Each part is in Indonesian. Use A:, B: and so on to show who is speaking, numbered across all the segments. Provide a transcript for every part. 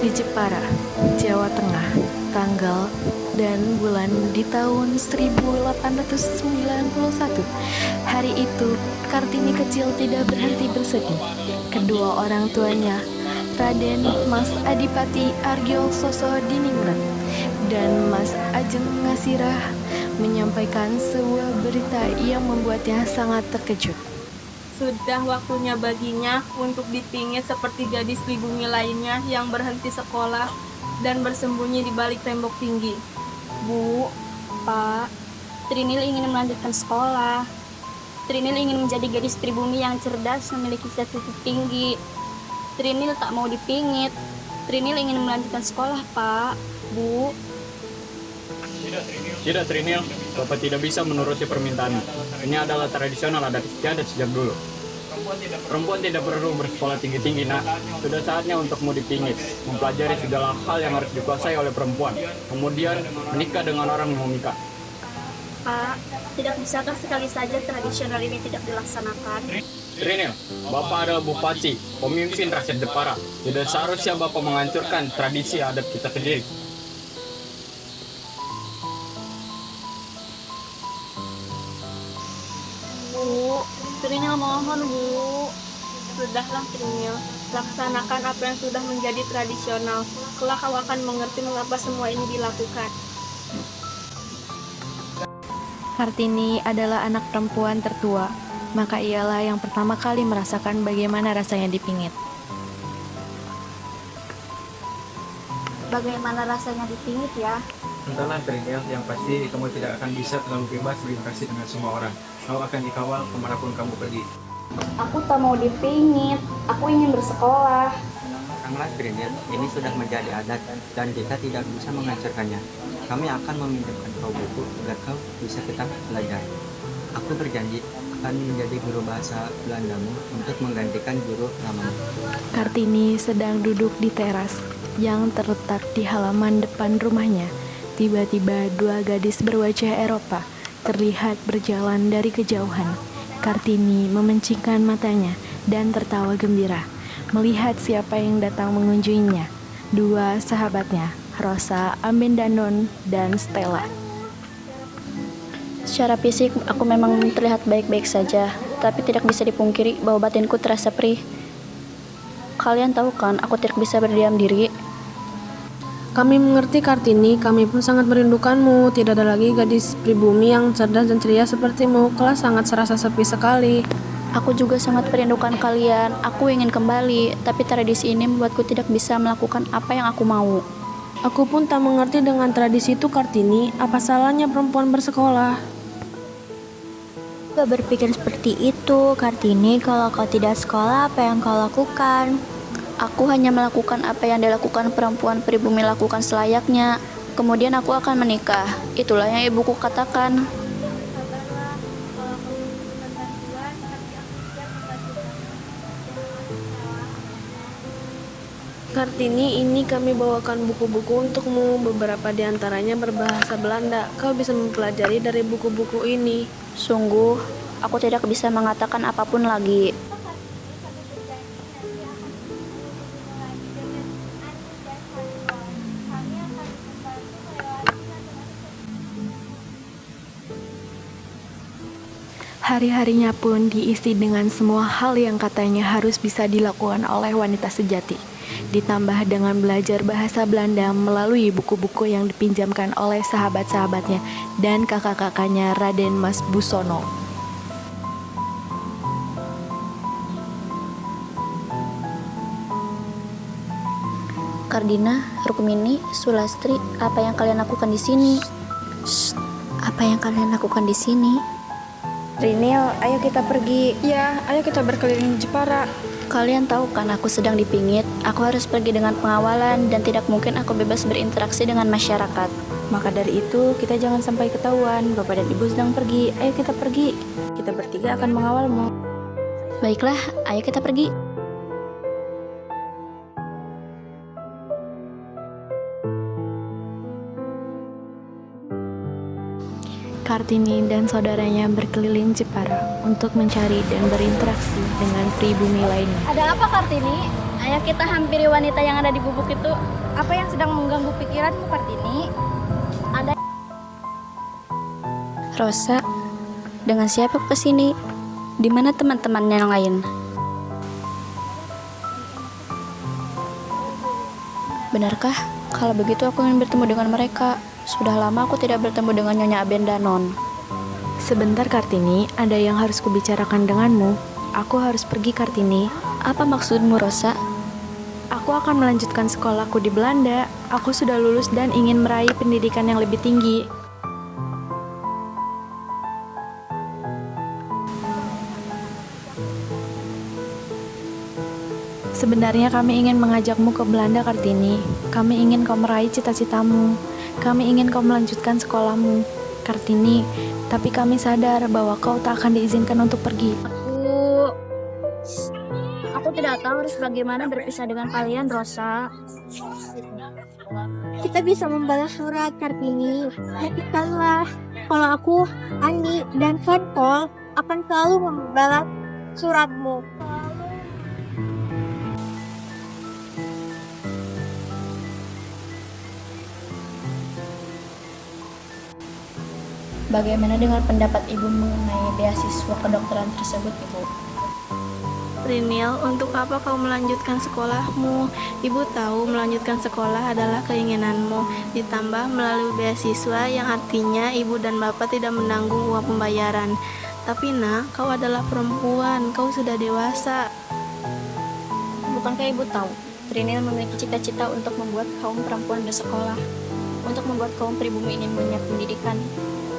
A: di Jepara, Jawa Tengah, tanggal dan bulan di tahun 1891. Hari itu, Kartini kecil tidak berhenti bersedih. Kedua orang tuanya, Raden Mas Adipati Argyo Soso Diningrat dan Mas Ajeng Ngasirah, menyampaikan sebuah berita yang membuatnya sangat terkejut.
B: Sudah waktunya baginya untuk dipingit seperti gadis pribumi lainnya yang berhenti sekolah dan bersembunyi di balik tembok tinggi.
C: Bu, Pak, Trinil ingin melanjutkan sekolah. Trinil ingin menjadi gadis pribumi yang cerdas, memiliki statistik tinggi. Trinil tak mau dipingit. Trinil ingin melanjutkan sekolah, Pak, Bu.
D: Tidak, Trinil. Bapak tidak bisa menuruti permintaan. Ini adalah tradisional adat istiadat sejak dulu. Perempuan tidak perlu bersekolah tinggi-tinggi, nak. Sudah saatnya untukmu dipingit, mempelajari segala hal yang harus dikuasai oleh perempuan. Kemudian menikah dengan orang yang memikah.
C: Pak, tidak bisakah sekali saja tradisional ini tidak dilaksanakan?
D: Trinil, Bapak adalah bupati, pemimpin rakyat Jepara. Tidak seharusnya Bapak menghancurkan tradisi adat kita sendiri.
C: Bu, Trinil mohon, Bu.
B: Sudahlah Trinil, laksanakan apa yang sudah menjadi tradisional. Kelak kau akan mengerti mengapa semua ini dilakukan.
A: Kartini adalah anak perempuan tertua, maka ialah yang pertama kali merasakan bagaimana rasanya dipingit.
C: Bagaimana rasanya dipingit ya?
E: Entahlah Trinil, yang pasti kamu tidak akan bisa terlalu bebas berinteraksi dengan semua orang. Kau akan dikawal kemanapun kamu pergi.
C: Aku tak mau dipingit, aku ingin bersekolah.
F: Tenanglah Trinil, ini sudah menjadi adat dan kita tidak bisa menghancurkannya. Kami akan meminjamkan kau buku agar kau bisa tetap belajar. Aku berjanji akan menjadi guru bahasa Belandamu untuk menggantikan guru lamamu.
A: Kartini sedang duduk di teras yang terletak di halaman depan rumahnya. Tiba-tiba dua gadis berwajah Eropa terlihat berjalan dari kejauhan. Kartini memencingkan matanya dan tertawa gembira melihat siapa yang datang mengunjunginya. Dua sahabatnya, Rosa Ambendanon dan Stella.
C: Secara fisik, aku memang terlihat baik-baik saja, tapi tidak bisa dipungkiri bahwa batinku terasa perih. Kalian tahu kan, aku tidak bisa berdiam diri.
G: Kami mengerti Kartini, kami pun sangat merindukanmu. Tidak ada lagi gadis pribumi yang cerdas dan ceria sepertimu. Kelas sangat serasa sepi sekali.
C: Aku juga sangat merindukan kalian. Aku ingin kembali, tapi tradisi ini membuatku tidak bisa melakukan apa yang aku mau.
G: Aku pun tak mengerti dengan tradisi itu Kartini. Apa salahnya perempuan bersekolah?
H: Gak berpikir seperti itu, Kartini. Kalau kau tidak sekolah, apa yang kau lakukan?
C: Aku hanya melakukan apa yang dilakukan perempuan pribumi lakukan selayaknya. Kemudian aku akan menikah. Itulah yang ibuku katakan.
G: Kartini, ini kami bawakan buku-buku untukmu. Beberapa di antaranya berbahasa Belanda. Kau bisa mempelajari dari buku-buku ini.
C: Sungguh, aku tidak bisa mengatakan apapun lagi.
A: Hari-harinya pun diisi dengan semua hal yang katanya harus bisa dilakukan oleh wanita sejati. Ditambah dengan belajar bahasa Belanda melalui buku-buku yang dipinjamkan oleh sahabat-sahabatnya dan kakak-kakaknya Raden Mas Busono.
C: Kardina, Rukmini, Sulastri, apa yang kalian lakukan di sini?
H: Apa yang kalian lakukan di sini?
I: Trinil, ayo kita pergi.
G: Ya, ayo kita berkeliling Jepara.
C: Kalian tahu kan aku sedang dipingit. Aku harus pergi dengan pengawalan dan tidak mungkin aku bebas berinteraksi dengan masyarakat.
I: Maka dari itu, kita jangan sampai ketahuan. Bapak dan Ibu sedang pergi. Ayo kita pergi. Kita bertiga akan mengawalmu.
C: Baiklah, ayo kita pergi.
A: Kartini dan saudaranya berkeliling Jepara untuk mencari dan berinteraksi dengan pribumi lainnya.
H: Ada apa Kartini?
C: Ayo kita hampiri wanita yang ada di gubuk itu. Apa yang sedang mengganggu pikiranmu, Kartini? Ada
I: Rosa, dengan siapa kesini? Di mana teman-temannya yang lain? Benarkah? Kalau begitu aku ingin bertemu dengan mereka. Sudah lama aku tidak bertemu dengan Nyonya Abendanon.
A: Sebentar Kartini, ada yang harus kubicarakan denganmu. Aku harus pergi Kartini.
I: Apa maksudmu, Rosa?
A: Aku akan melanjutkan sekolahku di Belanda. Aku sudah lulus dan ingin meraih pendidikan yang lebih tinggi. Sebenarnya kami ingin mengajakmu ke Belanda, Kartini. Kami ingin kau meraih cita-citamu. Kami ingin kau melanjutkan sekolahmu, Kartini. Tapi kami sadar bahwa kau tak akan diizinkan untuk pergi.
C: Aku tidak tahu harus bagaimana berpisah dengan kalian, Rosa.
J: Kita bisa membalas surat, Kartini. Pastikanlah kalau aku, Ani, dan Van Paul akan selalu membalas suratmu.
I: Bagaimana dengan pendapat Ibu mengenai beasiswa kedokteran tersebut, Ibu?
B: Trinil, untuk apa kau melanjutkan sekolahmu? Ibu tahu melanjutkan sekolah adalah keinginanmu, ditambah melalui beasiswa yang artinya ibu dan bapak tidak menanggung uang pembayaran. Tapi nak, kau adalah perempuan, kau sudah dewasa.
C: Bukankah ibu tahu, Trinil memiliki cita-cita untuk membuat kaum perempuan bersekolah, untuk membuat kaum pribumi ini punya pendidikan.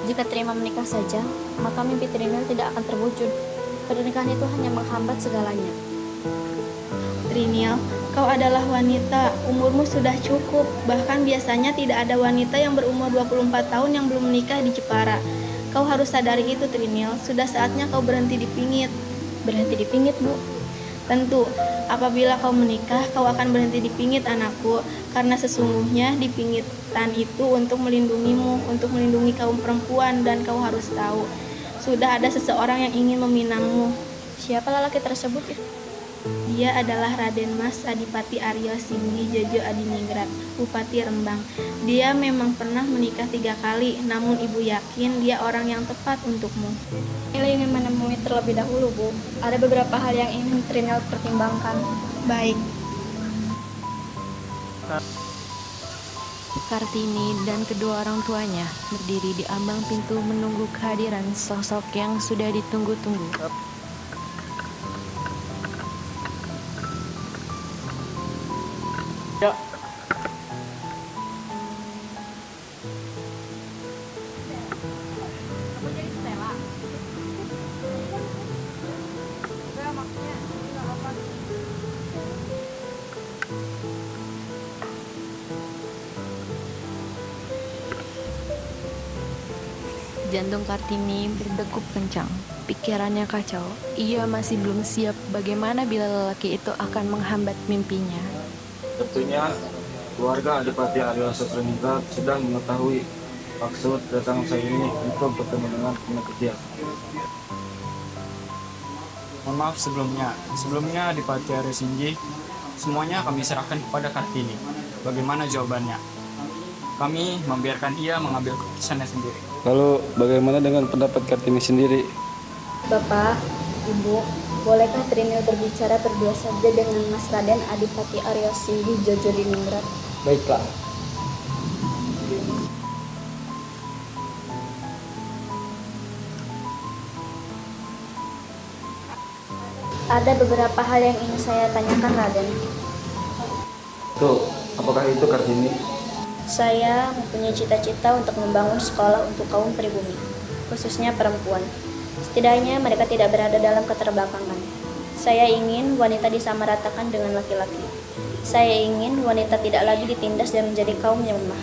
C: Jika terima menikah saja, maka mimpi Trinil tidak akan terwujud. Pernikahan itu hanya menghambat segalanya.
B: Trinil, kau adalah wanita, umurmu sudah cukup. Bahkan biasanya tidak ada wanita yang berumur 24 tahun yang belum menikah di Jepara. Kau harus sadari itu, Trinil. Sudah saatnya kau berhenti dipingit.
C: Berhenti dipingit, Bu?
B: Tentu, apabila kau menikah, kau akan berhenti dipingit, anakku. Karena sesungguhnya dipingitan itu untuk melindungimu, untuk melindungi kaum perempuan, dan kau harus tahu, sudah ada seseorang yang ingin meminangmu.
C: Siapa lelaki tersebut?
B: Dia adalah Raden Mas Adipati Aryo Singgi Jojo Adiningrat, Bupati Rembang. Dia memang pernah menikah 3 kali, namun ibu yakin dia orang yang tepat untukmu.
C: Trinil ingin menemui terlebih dahulu, Bu. Ada beberapa hal yang ingin Trinil pertimbangkan.
B: Baik.
A: Kartini dan kedua orang tuanya berdiri di ambang pintu menunggu kehadiran sosok yang sudah ditunggu-tunggu.
D: Ya.
A: Jantung Kartini berdegup kencang, pikirannya kacau. Ia masih belum siap bagaimana bila lelaki itu akan menghambat mimpinya.
E: Tentunya keluarga Adipati Aryo Sasraningrat sedang mengetahui maksud datang saya ini untuk bertemu dengan penyakit dia.
D: Mohon maaf sebelumnya Adipati Aryo Singgi, semuanya kami serahkan kepada Kartini. Bagaimana jawabannya? Kami membiarkan ia mengambil keputusannya sendiri.
K: Lalu bagaimana dengan pendapat Kartini sendiri?
C: Bapak, Ibu, bolehkah Trinil berbicara berdua saja dengan Mas Raden Adipati Aryo Singgi Jojo Adiningrat?
K: Baiklah.
C: Ada beberapa hal yang ingin saya tanyakan, Raden.
E: Tuh, apakah itu Kartini?
C: Saya mempunyai cita-cita untuk membangun sekolah untuk kaum pribumi, khususnya perempuan. Setidaknya mereka tidak berada dalam keterbelakangan. Saya ingin wanita disamaratakan dengan laki-laki. Saya ingin wanita tidak lagi ditindas dan menjadi kaum yang lemah.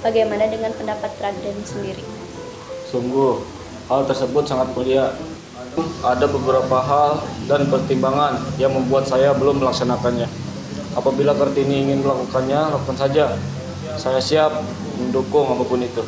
C: Bagaimana dengan pendapat Raden sendiri?
K: Sungguh, hal tersebut sangat mulia. Ada beberapa hal dan pertimbangan yang membuat saya belum melaksanakannya. Apabila Kartini ingin melakukannya, lakukan saja. Saya siap mendukung apapun itu.